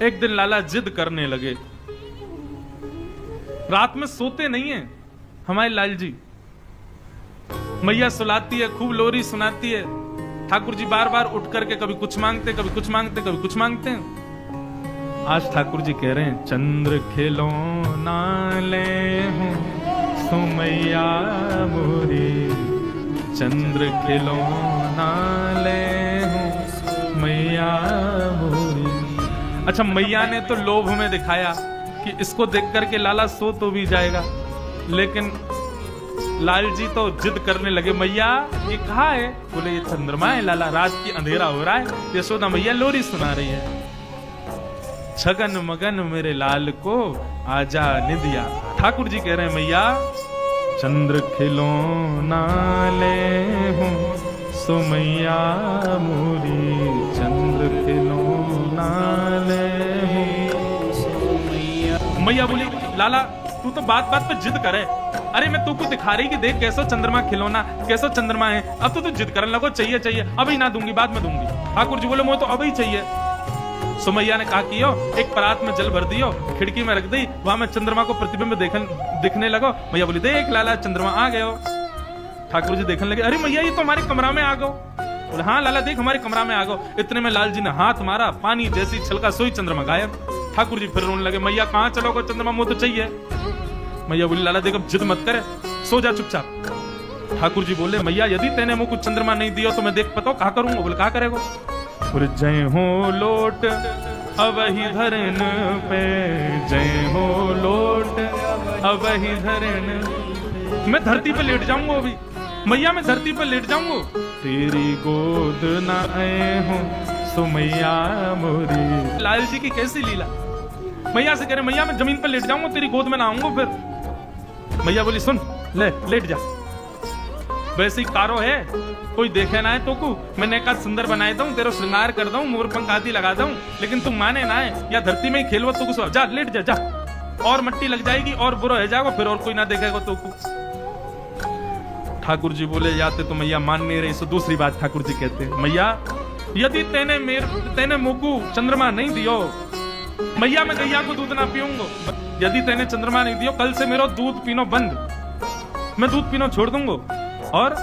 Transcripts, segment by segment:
एक दिन लाला जिद करने लगे। रात में सोते नहीं है हमारे लाल जी। मैया सुलाती है, खूब लोरी सुनाती है। ठाकुर जी बार बार उठ करके कभी कुछ मांगते, कभी कुछ मांगते, कभी कुछ मांगते हैं। आज ठाकुर जी कह रहे हैं, चंद्र खिलौना ले हूं सो मैया मोरी, चंद्र खिलौना ले हूं मैया मोरी। अच्छा, मैया ने तो लोभ में दिखाया कि इसको देख करके लाला सो तो भी जाएगा, लेकिन लाल जी तो जिद करने लगे, मैया ये कहाँ है? बोले ये चंद्रमा है लाला, रात की अंधेरा हो रहा है। यशोदा मैया लोरी सुना रही है, छगन मगन मेरे लाल को आजा निदिया। ठाकुर जी कह रहे हैं, मैया चंद्र खिलौना ले हूं सो मैया मोरी, चंद्र खिलौना ले हूं सो मैया। मैया बोली, लाला तू तो बात बात पे जिद करे। अरे मैं तू को दिखा रही कि देख कैसो चंद्रमा खिलौना, कैसो चंद्रमा है। अब तो तू जिद करने लगो, चाहिए चाहिए, अभी ना दूंगी, बाद में दूंगी। ठाकुर जी बोले, मुझे तो अभी चाहिए। सुमैया ने कहा कि एक परात में जल भर दियो, खिड़की में रख दी, वहां में चंद्रमा को प्रतिबिंब दिखने लगो। मैया बोली, देख लाला चंद्रमा आ गए हो। ठाकुर जी देखने लगे, अरे मैया ये तो हमारे कमरा में आ गो। बोले, हाँ लाला देख हमारे कमरा में आ गो। इतने में लाल जी ने हाथ मारा, पानी जैसी छलका सोई चंद्रमा गायब। ठाकुर जी फिर रोने लगे, मैया कहाँ चलोगे, चंद्रमा मुझे तो चाहिए। मैया बोली, लाला देख अब जिद मत करे, सो जा चुपचाप। ठाकुर जी बोले, मैया यदि तेने मुझको चंद्रमा नहीं दियो तो मैं देख पता कहा करूंगा। बोले, कहा करेगा? बोले, जय हो लोट अवही धरन पे, जय हो लोट अवही धरन। मैं धरती पे लेट जाऊंगा अभी, मैया मैं धरती पे लेट जाऊंगा। तेरी गोद ना आए हूं सो मैया मोरी। लाल जी की कैसी लीला, मैया से कह रहे, मैया मैं जमीन पर लेट जाऊंगा, तेरी गोद में ना आऊंगा। फिर मैया बोली, सुन ले लेट जा। वैसे ही कारो है, कोई देखे ना है तो को मैंने कहा सुंदर बनाए दूं, तेरा श्रृंगार कर दूं, मोर पंख आदि लगा दूं, लेकिन तुम माने ना है, या धरती में ही खेलवा तो कुछ जा, लेट जा, जा और मट्टी लग जाएगी और बुरा हो जाएगा, फिर और कोई ना देखेगा तो को। ठाकुर जी बोले, याते तो मैया मान नहीं रही। सो दूसरी बात ठाकुर जी कहते हैं, मैया यदि तेने मुकु चंद्रमा नहीं दियो, मैया मैं गैया को दूध ना पीऊंगा। यदि तेने चंद्रमा नहीं दियो, कल से मेरा दूध पीनो बंद, मैं दूध पीनो छोड़ दूंगा। और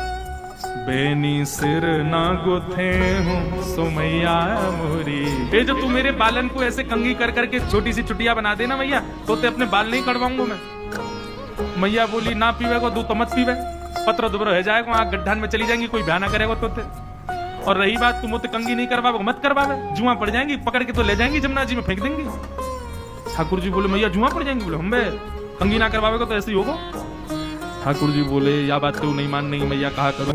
बेनी सिर ना गुथे हूं सो मैया मोरी। ये जो तू मेरे बालन को ऐसे कंगी कर करके छोटी सी चुटिया बना देना मैया, तो ते अपने बाल नहीं कटवाऊंगा मैं। मैया बोली, ना पीवे को दूध तो मत पीवे, पत्र दुबर हो जाएगा, वहां गड्ढान में चली जाएंगी, कोई ब्याह ना करेगा तो। और रही बात तुम मुझे कंगी नहीं करवाओ, मत करवावे, जुआ पड़ जाएंगी, पकड़ के तो ले जाएंगी जमुना जी में फेंक देंगी। ठाकुर जी बोले, मैया जुआ पड़ जाएंगी? बोले, हम कंगी ना करवावेगा तो ऐसे ही होगा। ठाकुर जी बोले, या बात तो नहीं मान नहीं मैया, कहा करूं?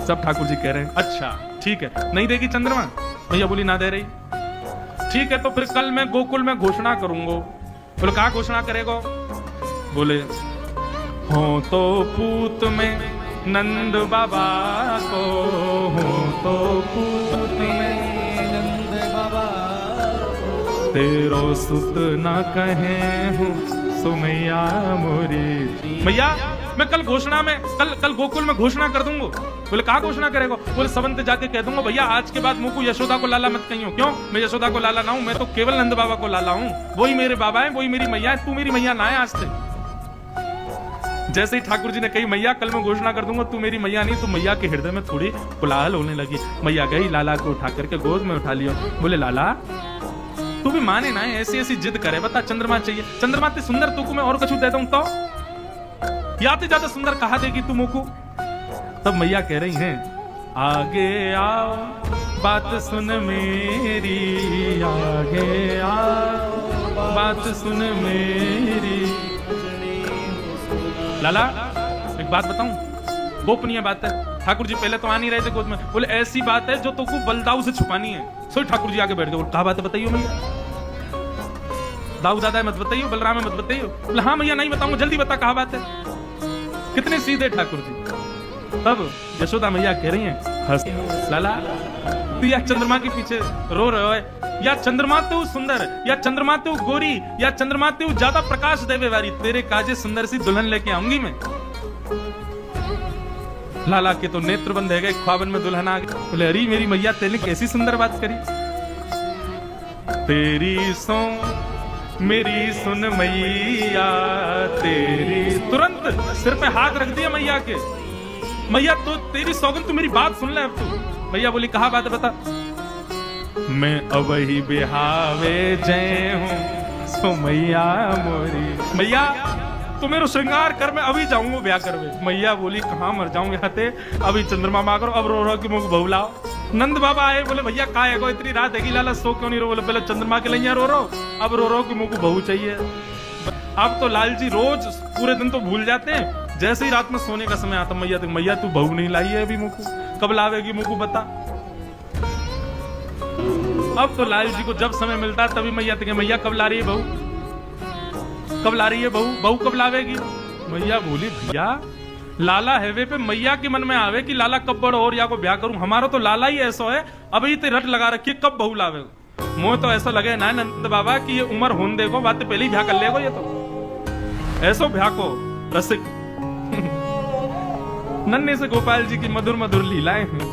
सब ठाकुर जी कह रहे हैं, अच्छा ठीक है, नहीं देगी चंद्रमा? मैया बोली, ना दे रही। ठीक है, तो फिर कल मैं गोकुल में घोषणा करूंगा। बोले, कहा घोषणा करेगा? बोले, हो तो पूत में नंद बाबा को, हो तो पूत में नंद बाबा, तेरो सुत ना कहे हूं सो मैया मोरी। मैया मैं कल घोषणा में, कल गोकुल में घोषणा कर दूंगा। बोले, कहा घोषणा करेगा? बोले, सबंत जाके कह दूंगा, भैया आज के बाद मुझको यशोदा को लाला मत कहियो। क्यों? मैं यशोदा को लाला ना हूं, मैं तो केवल नंद बाबा को लाला हूं, वही मेरे बाबा है, वही मेरी मैया है, तू मेरी मैया ना है आज से। जैसे ही ठाकुर जी ने कही, मैया कल मैं घोषणा कर दूंगा तू मेरी मैया नहीं, तो मैया के हृदय में थोड़ी कोलाहल होने लगी। मैया गई, लाला को उठा करके गोद में उठा लिया। बोले, लाला तू भी माने ना, ऐसी ऐसी जिद करे, बता चंद्रमा चाहिए, चंद्रमा ते सुंदर तू को मैं और कुछ दे दूं तो, या ते ज्यादा सुंदर कहा देगी तू मुझको? तब मैया कह रही हैं, आगे आओ बात सुन मेरी, आगे आओ बात सुन मेरी। लाला एक बात बताऊं, गोपनीय बात है। ठाकुर जी पहले तो आ नहीं रहे थे गोद में। बोले, ऐसी बात है जो तुमको बलदाऊ से छुपानी है। सो ठाकुर जी आगे बैठ गए। कहा बात है, बताइयो मैया। दाऊ दादा मत बताइयो, बलराम मत बताइयो। बोले, हाँ मैया नहीं बताऊंगा, जल्दी बता कहा बात है। कितने सीधे ठाकुर जी। तब यशोदा मैया कह रही हैं, हंस लाला तू या चंद्रमा के पीछे रो रहे हो, या चंद्रमा तो सुंदर, या चंद्रमा तो गोरी, या चंद्रमा तो ज्यादा प्रकाश देवे वाली, तेरे काजे सुंदर सी दुल्हन लेके आऊंगी मैं। लाला के तो नेत्र बंद है गए, ख्वाबन में दुल्हन आ गई। बोले, अरे मेरी मैया तेने कैसी सुंदर बात करी। तेरी सो मेरी सुन मैया तेरी। तुरंत सिर पे हाथ रख दिया मैया के। मैया तो तेरी सौगंध, तू मेरी बात सुन ले अब तू। मैया बोली कहा बात है, बता। मैं अब ही बिहावे जय हूँ सो मैया मोरी। मैया तो मेरे श्रृंगार कर, मैं अभी जाऊंगा ब्याह करवे। मैया बोली कहाँ मर जाऊंगे हते, अभी चंद्रमा माँ करो, अब रो रो कि मुझे बहू लाओ। नंद बाबा आए, बोले भैया का है को इतनी रात है लाला, सो क्यों नहीं रो? बोले पहले चंद्रमा के लिए रो रो, अब रो रो कि मुझे बहू चाहिए। अब तो लाल जी रोज पूरे दिन तो भूल जाते हैं, जैसे ही रात में सोने का समय आता मैया तो मैया तू बहू नहीं लाई है अभी, मुझको कब लावेगी, मुझको बता। अब तो लाल जी को जब समय मिलता है तभी मैया तो मैया कब ला रही है बहू, कब ला रही है बहू, बहू कब लावेगी? मैया बोली भैया लाला हैवे पे मैया के मन में आवे कि लाला कब बड़ और या को ब्याह करूं, हमारा तो लाला ही ऐसा है, अभी ते रट लगा रखी कब बहू लावे। मोह तो ऐसा लगे ना नंद बाबा कि ये उम्र होने देखो, बात तो पहले ही ब्याह कर लेगो, ये तो ऐसो ब्याह को रसिक। नन्हे से गोपाल जी की मधुर मधुर लीलाएं हैं।